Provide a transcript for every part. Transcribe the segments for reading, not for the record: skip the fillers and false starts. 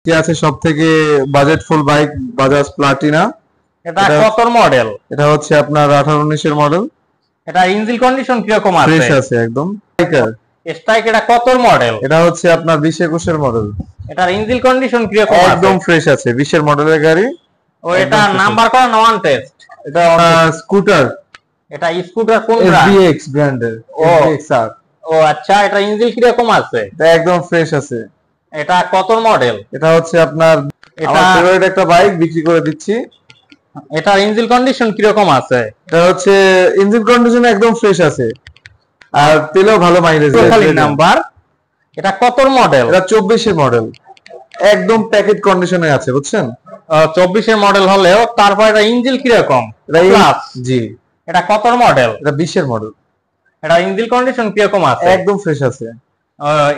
আজকে আছে সবথেকে বাজেটফুল বাইক বাজাজ প্লাটিনা। এটা কত মডেল? এটা হচ্ছে আপনার 18-19 এর মডেল। এটা ইঞ্জিন কন্ডিশন কি রকম আছে? ফ্রেশ আছে একদম। স্ট্রাইক এটা কত মডেল? এটা হচ্ছে আপনার 20-21 এর মডেল। এটার ইঞ্জিন কন্ডিশন কি রকম আছে? একদম ফ্রেশ আছে, 20 এর মডেলের গাড়ি। ও এটা নাম্বার করা না ওয়ান টেস্ট? এটা স্কুটার। এটা স্কুটার কোন ব্র্যান্ড? SBX ব্র্যান্ডের। SBXR। ও আচ্ছা, এটা ইঞ্জিন কি রকম আছে? এটা একদম ফ্রেশ আছে। এটা কত মডেল? এটা হচ্ছে আপনার আমার ফেভারিট একটা বাইক, বিক্রি করে দিচ্ছি। এটার ইঞ্জিন কন্ডিশন কি রকম আছে? এটা হচ্ছে ইঞ্জিন কন্ডিশন একদম ফ্রেশ আছে, আর তেলেও ভালো মাইলেজ দেয়। খালি নাম্বার। এটা কত মডেল? এটা 24 এর মডেল, একদম প্যাকেট কন্ডিশনে আছে, বুঝছেন? 24 এর মডেল হলেও তারপর এটা ইঞ্জিন কি রকম? জি। এটা কত মডেল? এটা 20 এর মডেল। এটা ইঞ্জিন কন্ডিশন কি রকম আছে? একদম ফ্রেশ আছে।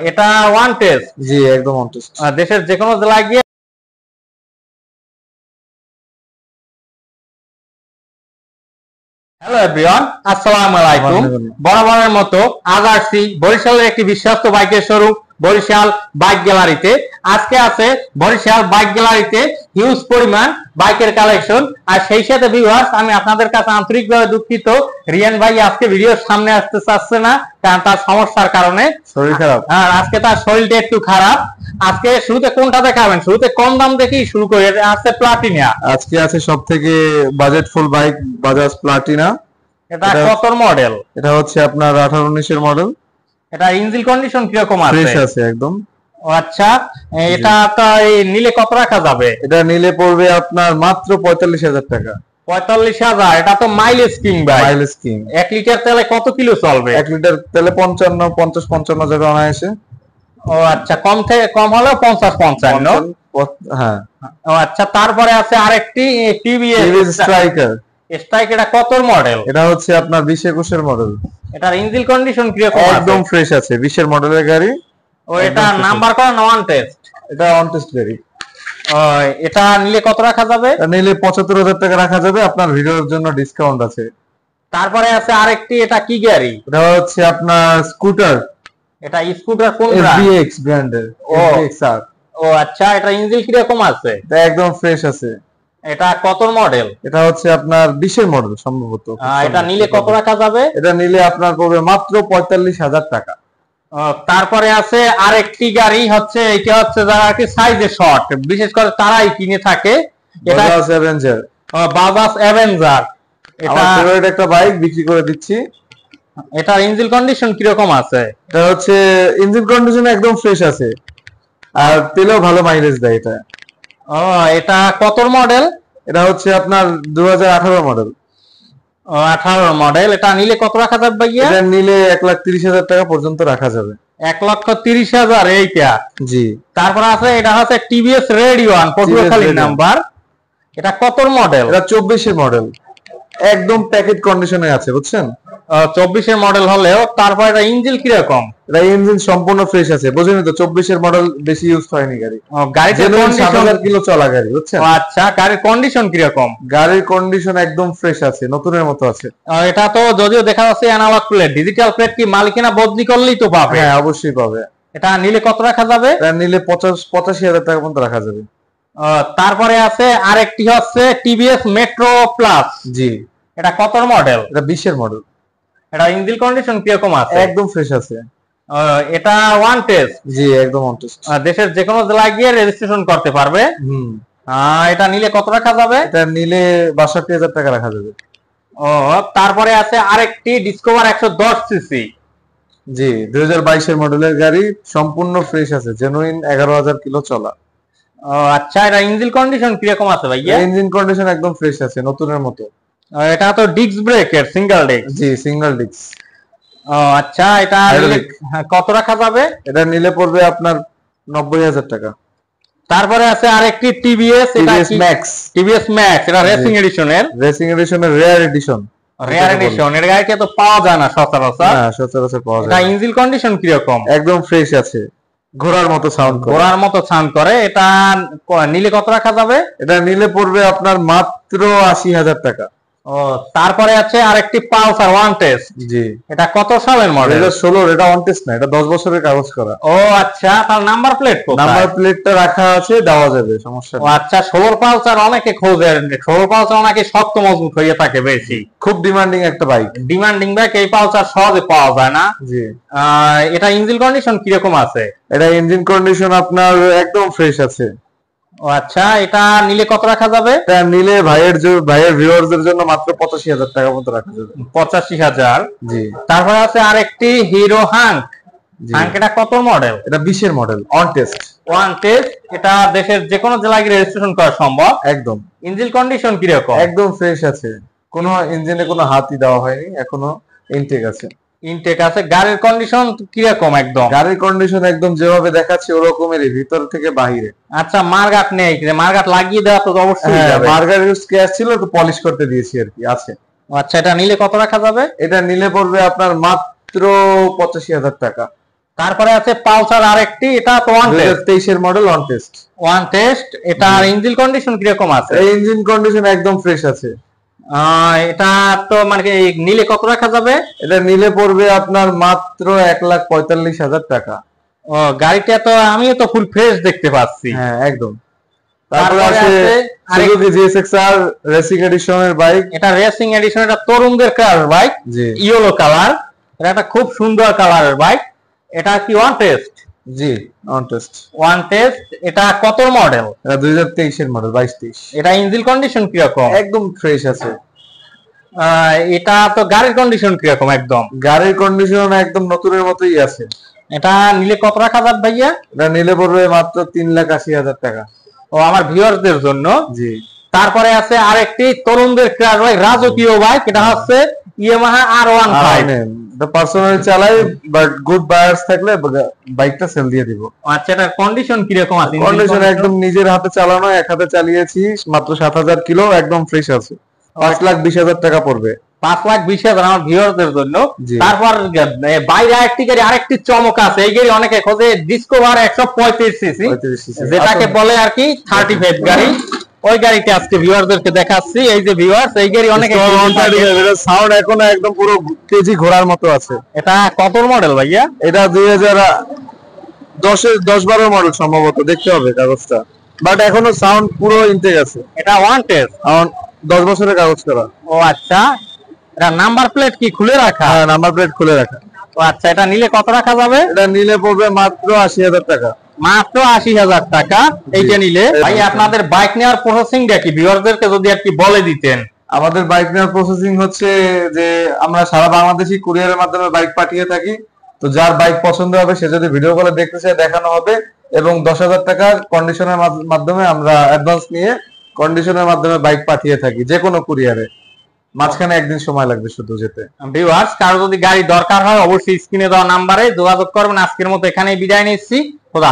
এটা ওয়ান টেস্ট? জি একদম ওয়ান টেস্ট। দেশের যে কোনো জেলায় গিয়ে। হ্যালো এভরিওয়ান, আসসালামু আলাইকুম। বরাবরের মতো আজ আসছি বরিশালের একটি বিশ্বস্ত বাইকের শোরুম বরিশাল বাইক গ্যালারিতে। আজকে আছে বরিশাল বাইক গ্যালারিতে হিউজ পরিমাণ বাইকের কালেকশন। আর সেই সাথে ভিউয়ার্স, আমি আপনাদের কাছে আন্তরিকভাবে দুঃখিত, রিয়ান ভাই আজকে ভিডিওর সামনে আসতে চাচ্ছে না, কারণ তার সমস্যার কারণে শরীর খারাপ। আর আজকে তার শরীরটা একটু খারাপ। আজকে শুরুতে কোনটা দেখাবেন? শুরুতে কম দাম দেখেই শুরু করি। আছে প্লাটিনা। আজকে আছে সবথেকে বাজেটফুল বাইক বাজাজ প্লাটিনা। এটা কত মডেল? এটা হচ্ছে আপনার 18-19 এর মডেল। এটা ইঞ্জিন কন্ডিশন কি রকম আছে? ফ্রেশ আছে একদম। ও আচ্ছা, এটা তো নিলে কত রাখা যাবে? এটা নিলে পড়বে আপনার মাত্র 45,000 টাকা। 45,000? এটা তো মাইলেজ কিং ভাই। Mileage king. 1 লিটার তেলে কত কিলো চলবে? 1 লিটার তেলে 50-55 যাবে অনায়াসে। ও আচ্ছা, কম থেকে কম হলো 50-55। হ্যাঁ। ও আচ্ছা, তারপরে আছে আরেকটি টিভিএস স্ট্রাইকার। স্ট্রাইক, এটা কত মডেল? এটা হচ্ছে আপনার 20-21 এর মডেল। এটার ইঞ্জিন কন্ডিশন কি রকম আছে? একদম ফ্রেশ আছে, 20 এর মডেলের গাড়ি। ও এটা নাম্বার করা না ওয়ান টেস্ট? এটা অন টেস্ট গাড়ি। এটা নিলে কত রাখা যাবে? নিলে 75,000 টাকা রাখা যাবে, আপনার ভিডিওর জন্য ডিসকাউন্ট আছে। তারপরে আছে আরেকটি, এটা কি গাড়ি? এটা হচ্ছে আপনার স্কুটার। এটা স্কুটার কোন ব্র্যান্ড? SBX ব্র্যান্ডের। SBXR। ও আচ্ছা, এটা ইঞ্জিন কি রকম আছে? এটা একদম ফ্রেশ আছে। এটা কত মডেল? এটা হচ্ছে আপনার 20 এর মডেল সম্ভবত। এটা নিলে কত রাখা যাবে? এটা নিলে আপনার পড়বে মাত্র 45,000 টাকা। তারপরে আছে আরেকটি গাড়ি, হচ্ছে এটা হচ্ছে যারা কি সাইজে শর্ট, বিশেষ করে তারাই কিনে থাকে। এটা বাজাজ অ্যাভেঞ্জার। বাজাজ অ্যাভেঞ্জার। এটা ফেভারিট একটা বাইক, বিক্রি করে দিচ্ছি। এটার ইঞ্জিন কন্ডিশন কি রকম আছে? এটা হচ্ছে ইঞ্জিন কন্ডিশন একদম ফ্রেশ আছে, আর তেলেও ভালো মাইলেজ দেয় এটা। এটা কত মডেল? এটা হচ্ছে আপনার 2018 মডেল। 18 মডেল। এটা নিলে কত রাখা যাবে ভাইয়া? এটা নিলে 1,30,000 টাকা পর্যন্ত রাখা যাবে। 1,30,000 এইটা? জি। তারপর আছে এটা হচ্ছে টিভিএস রেডিওন, পটুয়াখালী নাম্বার। এটা কত মডেল? এটা 24 এর মডেল, একদম প্যাকেট কন্ডিশনে আছে, বুঝছেন? 24 এর মডেল হলেও তারপর এটা ইঞ্জিন কি রকম? এটা ইঞ্জিন সম্পূর্ণ ফ্রেশ আছে, বুঝেনই তো 24 এর মডেল বেশি ইউজ হয়নি গাড়ি। গাড়িতে 7,000 কিলো চলা গাড়ি, বুঝছেন? আচ্ছা, গাড়ির কন্ডিশন কি রকম? গাড়ির কন্ডিশন একদম ফ্রেশ আছে, নতুনের মতো আছে। এটা তো যদিও দেখা যাচ্ছে অ্যানালগ প্লেট, ডিজিটাল প্লেট কি মালিকানা বদলি করলেই তো পাবে? হ্যাঁ অবশ্যই পাবে। এটা নিলে কত রাখা যাবে? এটা নিলে 85,000 টাকা পর্যন্ত রাখা যাবে। তারপরে আছে আরেকটি হচ্ছে টিভিএস মেট্রো প্লাস। জি। এটা কত মডেল? এটা 20 এর মডেল। এটা ইঞ্জিন কন্ডিশন কি রকম আছে? একদম ফ্রেশ আছে। এটা ওয়ান টেস্ট? জি একদম ওয়ান টেস্ট। দেশের যে কোনো জেলায় গিয়ে রেজিস্ট্রেশন করতে পারবে। এটা নিলে কত রাখা যাবে? এটা নিলে 62,000 টাকা রাখা যাবে। তারপরে আছে আরেকটি ডিসকভার 110 সিসি। জি 2022 এর মডেলের গাড়ি, সম্পূর্ণ ফ্রেশ আছে, জেনুইন 11,000 কিলো চলা। আচ্ছা, এটা ইঞ্জিন কন্ডিশন কি রকম আছে ভাইয়া? ইঞ্জিন কন্ডিশন একদম ফ্রেশ আছে, নতুনের মতো। এটা তো ডিস্ক ব্রেকের সিঙ্গেল ডিস্ক? জি সিঙ্গেল ডিস্ক। আচ্ছা, এটা কত রাখা যাবে? এটা নিলে পড়বে আপনার 90,000 টাকা। তারপরে আছে আরেকটি টিভিএস ম্যাক্স। টিভিএস ম্যাক্স, এটা রেসিং এডিশনের। রেসিং এডিশনের রেয়ার এডিশন। রেয়ার এডিশন, এর গাড়িটা তো পাওয়া যায় না সচরাচর। হ্যাঁ সচরাচর পাওয়া যায়। এটা ইঞ্জিন কন্ডিশন কি রকম? একদম ফ্রেশ আছে, ঘোড়ার মতো সাউন্ড করে। ঘোড়ার মতো সাউন্ড করে। এটা নিলে কত রাখা যাবে? এটা নিলে পড়বে আপনার মাত্র 80,000 টাকা। ও তারপরে আছে আরেকটি পালসার ওয়ান টেস্ট। জি, এটা কত সালের মডেল? 2016, এটা অন টেস্ট না, এটা 10 বছরের কাগজ করা। ও আচ্ছা, তার নাম্বার প্লেট কোথায়? নাম্বার প্লেটটা রাখা আছে, দেওয়া যাবে, সমস্যা ও নেই। আচ্ছা, 16 পালসার অনেকে খোঁজে, 16 পালসার অনেকে শক্ত মজবুত হয়ে থাকে বেশি, খুব ডিমান্ডিং একটা বাইক। ডিমান্ডিং বাইক, এই পালসার সহজে পাওয়া যায় না। জি, এটা ইঞ্জিন কন্ডিশন কিরকম আছে? এটা ইঞ্জিন কন্ডিশন আপনার একদম ফ্রেশ আছে। ও আচ্ছা, এটা নিলে কত রাখা যাবে? এটা নিলে ভাইয়ের ভিউয়ারদের জন্য মাত্র 85,000 টাকা মতো রাখা যাবে। 85,000। জি। তারপরে আছে আরেকটি হিরো হাঙ্ক। জি। হাঙ্ক এটা কত মডেল? এটা 20 এর model, on test. One test. এটা দেশের যে কোনো জেলায় রেজিস্ট্রেশন করা সম্ভব। একদম। ইঞ্জিন কন্ডিশন কিরকম? একদম ফ্রেশ আছে, কোনো ইঞ্জিনে কোনো হাতই দেওয়া হয়নি, এখনো ইনটেক আছে। ইনটেক আছে। গাড়ির কন্ডিশন কিরকম? একদম গাড়ির কন্ডিশন একদম যেভাবে দেখাচ্ছে ওরকমেরই, ভিতর থেকে বাহিরে। আচ্ছা, মার্গাট নেই? মার্গাট লাগিয়ে দেওয়া তো অবশ্যই হ্যাঁ, যাবে। মার্গার স্ক্র্যাচ ছিল তো, পলিশ করতে দিয়েছি আর কি, আছে। ও আচ্ছা, এটা নিলে কত রাখা যাবে? এটা নিলে পড়বে আপনার মাত্র 85,000 টাকা। তারপরে আছে পালসার আরেকটি, এটা তো ওয়ান টেস্ট। 2023 এর model, on test. One test. এটা ইঞ্জিন কন্ডিশন কিরকম আছে? এই ইঞ্জিন কন্ডিশন একদম ফ্রেশ আছে। এটা তো মানে কি নিলে কত রাখা যাবে? এটা নিলে পড়বে আপনার মাত্র 1,45,000 টাকা। ও, গাড়িটা তো আমিও তো ফুল ফ্রেশ দেখতে পাচ্ছি। হ্যাঁ, একদম। তারপরে তারপরে আছে আছে সুজুকি GSX-R রেসিং এডিশনের বাইক। এটা রেসিং এডিশন, এটা তরুণদের কালার বাইক, জি, ইয়েলো কালার। এটা একটা খুব সুন্দর কালারের বাইক। এটা কি one test? G, on test. One test. এটা কত মডেল? এটা 2023 এর মডেল, 22-23। এটা ইঞ্জিন কন্ডিশন কিরকম? একদম ফ্রেশ আছে। এটা তো গাড়ির কন্ডিশন কিরকম? একদম গাড়ির কন্ডিশন একদম নতুনের মতোই আছে। এটা নিলে কত রাখা যাবে ভাইয়া? এটা নিলে পড়বে মাত্র 3,80,000 টাকা। ও, আমার ভিউয়ারদের জন্য। জি। তারপরে আছে আরেকটি তরুণদের ক্রাশ বাইক, রাজকীয় বাইক। এটা হচ্ছে ইয়ামাহা R15। এটা পার্সোনালি চালাই, বাট গুড বায়ার্স থাকলে বাইকটা সেল দিয়ে দিব। আচ্ছা, এটা কন্ডিশন কিরকম আছে? কন্ডিশন একদম নিজের হাতে চালানো, এক হাতে চালিয়েছি, মাত্র 7,000 কিলো, একদম ফ্রেশ আছে। 5,20,000 টাকা পড়বে। 5,20,000 আমার ভিউয়ারদের জন্য। জি। তারপর বাইরে আরেকটি গাড়ি, আরেকটি চমক আছে। এই গাড়ি অনেকে খোঁজে, ডিসকভার 135 সিসি, 35 cc যেটাকে বলে আর কি 35 গাড়ি। ওই গাড়িটা আজকে ভিউয়ারদেরকে দেখাচ্ছি। এই যে ভিউয়ার্স, এই গাড়ি অনেকে সাউন্ড এখনো একদম পুরো কেজি ঘোড়ার মতো আছে। এটা কত মডেল ভাইয়া? এটা 2010-12 মডেল সম্ভবত, দেখতে হবে কাগজটা, বাট এখনো সাউন্ড পুরো ইনটেক আছে। এটা ওয়ান টেস্ট। 10 বছরের কাগজ করা। ও আচ্ছা, এটা নাম্বার প্লেট কি খুলে রাখা? হ্যাঁ, নাম্বার প্লেট খুলে রাখা। ও আচ্ছা, এটা নিলে কত রাখা যাবে? এটা নিলে পড়বে মাত্র 80,000 টাকা। মাত্র 80,000 টাকা এইটা নিলে। ভাই, আপনাদের বাইক নেওয়ার প্রসেসিংটা কি ভিউয়ারদেরকে যদি আর কি বলে দিতেন? আমাদের বাইক নেওয়ার প্রসেসিং হচ্ছে যে আমরা সারা বাংলাদেশি কুরিয়ারের মাধ্যমে বাইক পাঠিয়ে থাকি। তো যার বাইক পছন্দ হবে সে যদি ভিডিও কলে দেখতে চায় দেখানো হবে, এবং 10,000 টাকার কন্ডিশনের মাধ্যমে আমরা অ্যাডভান্স নিয়ে কন্ডিশনের মাধ্যমে বাইক পাঠিয়ে থাকি যে কোনো কুরিয়ারে। মাঝখানে একদিন সময় লাগবে শুধু যেতে। ভিউয়ার্স, কারো যদি গাড়ি দরকার হয় অবশ্যই স্ক্রিনে দেওয়া নাম্বারে যোগাযোগ করবেন। আজকের মতো এখানেই বিদায় নিচ্ছি। খোদা।